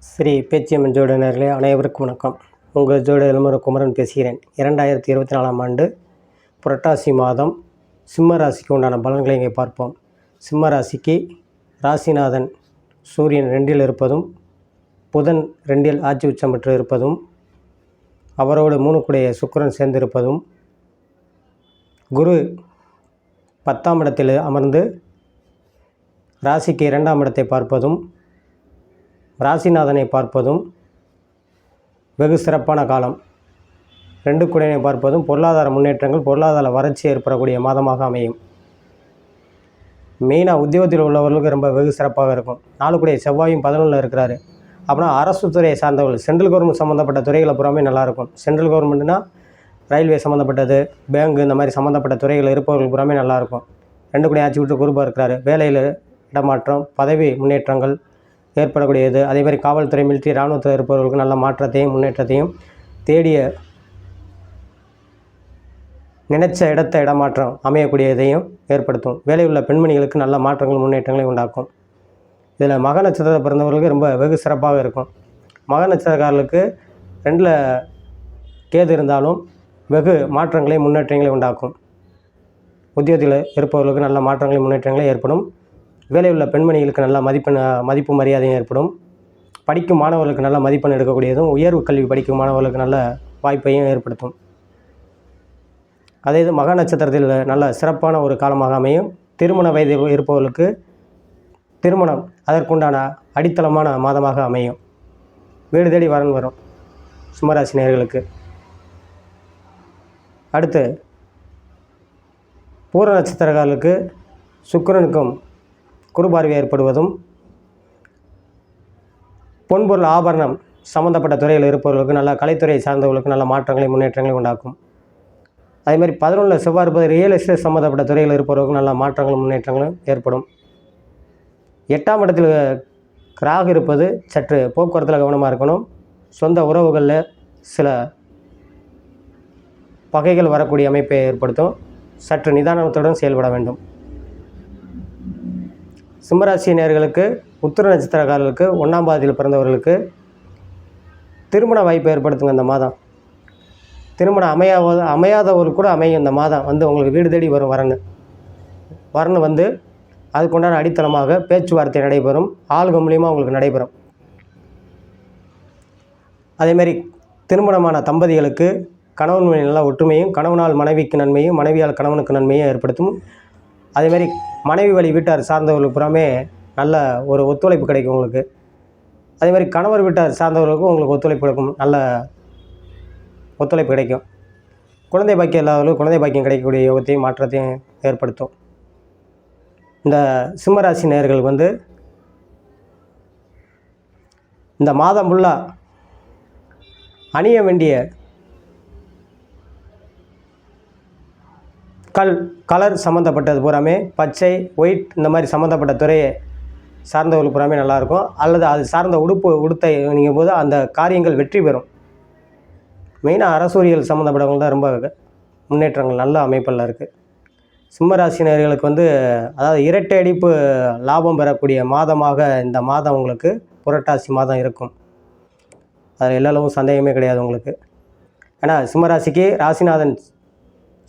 ஸ்ரீ பேச்சியம்மன் ஜோதிடர்களே அனைவருக்கும் வணக்கம். உங்கள் ஜோதிட இளமர குமரன் பேசுகிறேன். 2024ஆம் ஆண்டு புரட்டாசி மாதம் சிம்ம ராசிக்கு உண்டான பலன்களை இங்கே பார்ப்போம். சிம்ம ராசிக்கு ராசிநாதன் சூரியன் 2இல் இருப்பதும், புதன் 2இல் ஆட்சி உச்சம் பெற்று இருப்பதும், அவரோடு 3 கூடைய சுக்கிரன் சேர்ந்திருப்பதும், குரு 10ஆம் இடத்தில் அமர்ந்து ராசிக்கு 2ஆம் இடத்தை பார்ப்பதும், ராசிநாதனை பார்ப்பதும் வெகு சிறப்பான காலம். 2 கூடையை பார்ப்பதும் பொருளாதார முன்னேற்றங்கள், பொருளாதார வறட்சி ஏற்படக்கூடிய மாதமாக அமையும். மெயினாக உத்தியோகத்தில் உள்ளவர்களுக்கு ரொம்ப வெகு சிறப்பாக இருக்கும். 4 கூடைய செவ்வாயும் 11ல் இருக்கிறாரு. அப்படின்னா அரசு துறையை சார்ந்தவர்கள், சென்ட்ரல் கவர்மெண்ட் சம்மந்தப்பட்ட துறைகளை புறாமே நல்லாயிருக்கும். சென்ட்ரல் கவர்மெண்ட்னா ரயில்வே சம்மந்தப்பட்டது, பேங்கு, இந்த மாதிரி சம்மந்தப்பட்ட துறைகள் இருப்பவர்கள் புறாமே நல்லாயிருக்கும். 2 கூடைய ஆட்சி விட்டு குருபாக இருக்கிறாரு. வேலையில் இடமாற்றம், பதவி முன்னேற்றங்கள் ஏற்படக்கூடியது. அதேமாதிரி காவல்துறை, மிலிட்ரி, இராணுவத்தில் இருப்பவர்களுக்கு நல்ல மாற்றத்தையும் முன்னேற்றத்தையும் தேடிய நினைச்ச இடமாற்றம் அமையக்கூடியதையும் ஏற்படுத்தும். வேலையுள்ள பெண்மணிகளுக்கு நல்ல மாற்றங்கள் முன்னேற்றங்களை உண்டாக்கும். இதில் மக நட்சத்திரத்தை பிறந்தவர்களுக்கு ரொம்ப வெகு சிறப்பாக இருக்கும். மக நட்சத்திரக்காரர்களுக்கு 2இல் கேது இருந்தாலும் வெகு மாற்றங்களை முன்னேற்றங்களை உண்டாக்கும். உத்தியோகத்தில் இருப்பவர்களுக்கு நல்ல மாற்றங்களை முன்னேற்றங்களே ஏற்படும். வேலையுள்ள பெண்மணிகளுக்கு நல்ல மதிப்பு மரியாதையும் ஏற்படும். படிக்கும் மாணவர்களுக்கு நல்ல மதிப்பெண் எடுக்கக்கூடியதும், உயர்வு கல்வி படிக்கும் மாணவர்களுக்கு நல்ல வாய்ப்பையும் ஏற்படுத்தும். அதே இது மக நட்சத்திரத்தில் நல்ல சிறப்பான ஒரு காலமாக அமையும். திருமண வயதில் இருப்பவர்களுக்கு திருமணம் அதற்குண்டான அடித்தளமான மாதமாக அமையும். வீடு தேடி வரன் வரும் சிம்மராசி நேயர்களுக்கு. அடுத்து பூர நட்சத்திரக்காரர்களுக்கு சுக்கிரனுக்கும் குருபார்வை ஏற்படுவதும், பொன்பொருள் ஆபரணம் சம்மந்தப்பட்ட துறையில் இருப்பவர்களுக்கு, நல்ல கலைத்துறையை சார்ந்தவர்களுக்கு நல்ல மாற்றங்களை முன்னேற்றங்களை உண்டாக்கும். அதேமாதிரி 11ல் செவ்வாய் இருப்பது ரியல் எஸ்டேட் சம்மந்தப்பட்ட துறையில் இருப்பவர்களுக்கு நல்ல மாற்றங்களும் முன்னேற்றங்களும் ஏற்படும். 8ஆம் இடத்தில் ராகு இருப்பது சற்று போக்குவரத்தில் கவனமாக இருக்கணும். சொந்த உறவுகளில் சில பகைகள் வரக்கூடிய அமைப்பை ஏற்படுத்தும். சற்று நிதானத்துடன் செயல்பட வேண்டும். சிம்மராசி நேயர்களுக்கு, உத்திர நட்சத்திரக்காரர்களுக்கு, 1ஆம் பாதத்தில் பிறந்தவர்களுக்கு திருமண வாய்ப்பை ஏற்படுத்துங்க. இந்த மாதம் திருமணம் அமையாதவர்கள் கூட அமையும். இந்த மாதம் உங்களுக்கு வீடு தேடி வரும் வரன்னு வந்து அதுக்குண்டான அடித்தளமாக பேச்சுவார்த்தை நடைபெறும். ஆளுங்க மூலியமாக உங்களுக்கு நடைபெறும். அதேமாதிரி திருமணமான தம்பதிகளுக்கு கணவன் மனைவி நல்ல ஒற்றுமையும், கணவனால் மனைவிக்கு நன்மையும், மனைவியால் கணவனுக்கு நன்மையும் ஏற்படுத்தும். அதேமாதிரி மனைவி வழி வீட்டார் சார்ந்தவர்களுக்கு புறாமே நல்ல ஒரு ஒத்துழைப்பு கிடைக்கும் உங்களுக்கு. அதேமாதிரி கணவர் வீட்டார் சார்ந்தவர்களுக்கும் உங்களுக்கு ஒத்துழைப்பு கிடைக்கும், நல்ல ஒத்துழைப்பு கிடைக்கும். குழந்தை பாக்கியம் இல்லாதவர்களுக்கு குழந்தை பாக்கியம் கிடைக்கக்கூடிய யோகத்தையும் மாற்றத்தையும் ஏற்படுத்தும். இந்த சிம்மராசி நேயர்கள் இந்த மாதம் ஃபுல்லாக அணிய வேண்டிய கலர் சம்மந்தப்பட்டது பூராமே பச்சை, ஒயிட், இந்த மாதிரி சம்மந்தப்பட்ட துறையை சார்ந்தவர்கள் பூராமே நல்லாயிருக்கும். அல்லது அது சார்ந்த உடுத்தை நீங்கள் போது அந்த காரியங்கள் வெற்றி பெறும். மெயினாக அரசூரியல் சம்மந்தப்பட்டவங்க தான் ரொம்ப முன்னேற்றங்கள் நல்ல அமைப்பில் இருக்குது. சிம்மராசினியர்களுக்கு அதாவது இரட்டை அடிப்பு லாபம் பெறக்கூடிய மாதமாக இந்த மாதம் உங்களுக்கு புரட்டாசி மாதம் இருக்கும். அதில் எல்லாரும் சந்தேகமே கிடையாது உங்களுக்கு. ஏன்னா சிம்மராசிக்கு ராசிநாதன்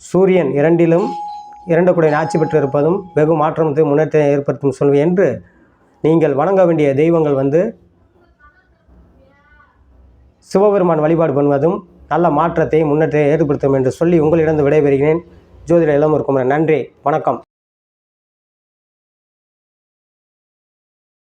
சூரியன் 2இலும் 2 கூடைய ஆட்சி பெற்று இருப்பதும் வெகு மாற்றத்தை முன்னேற்றத்தை ஏற்படுத்தும் சொல்வேன் என்று நீங்கள் வணங்க வேண்டிய தெய்வங்கள் சிவபெருமான் வழிபாடு பண்ணுவதும் நல்ல மாற்றத்தை முன்னேற்றத்தை ஏற்படுத்தும் என்று சொல்லி உங்களிடம் விடைபெறுகிறேன். ஜோதிட இளமர் குமரன். நன்றி, வணக்கம்.